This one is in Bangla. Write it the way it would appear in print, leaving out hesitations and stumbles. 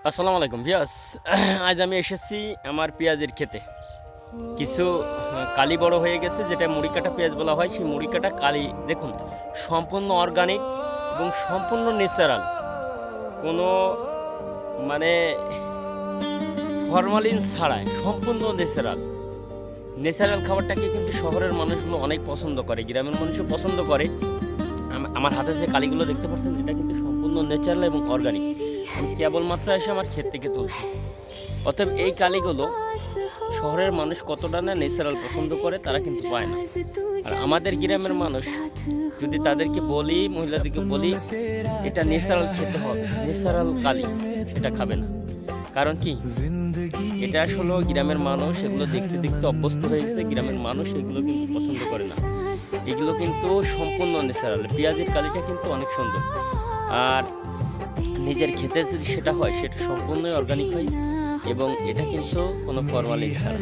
আসসালামু আলাইকুম ভিউয়ার্স। আজ আমি এসেছি আমার পেঁয়াজের ক্ষেতে। কিছু কালি বড় হয়ে গেছে, যেটা মুড়ি কাটা পেঁয়াজ বলা হয়। সেই মুড়ি কাটা কালি দেখুন, সম্পূর্ণ অর্গানিক এবং সম্পূর্ণ ন্যাচারাল। কোনো মানে ফরমালিন ছাড়াই সম্পূর্ণ ন্যাচারাল। ন্যাচারাল খাবারটাকে কিন্তু শহরের মানুষগুলো অনেক পছন্দ করে, গ্রামের মানুষও পছন্দ করে। আমার হাতে যে কালিগুলো দেখতে পাচ্ছেন, এটা কিন্তু সম্পূর্ণ ন্যাচারাল এবং অর্গানিক। আমি কেবলমাত্র এসে আমার ক্ষেত থেকে তুলছি। অতএব এই কালিগুলো শহরের মানুষ কতটা না ন্যাচারাল পছন্দ করে, তারা কিন্তু পায় না। আর আমাদের গ্রামের মানুষ যদি তাদেরকে বলি, মহিলাদেরকে বলি এটা ন্যাচারাল খেতে হবে, ন্যাচারাল কালি, সেটা খাবে না। কারণ কি, এটা আসলে গ্রামের মানুষ এগুলো দেখতে দেখতে অভ্যস্ত হয়ে গেছে। গ্রামের মানুষ এগুলো কিন্তু পছন্দ করে না। এগুলো কিন্তু সম্পূর্ণ ন্যাচারাল। পেঁয়াজের কালিটা কিন্তু অনেক সুন্দর। আর নিজের ক্ষেতে যদি সেটা হয়, সেটা সম্পূর্ণই অর্গানিক হয় এবং এটা কিন্তু কোনো ফরমালিন ছাড়া।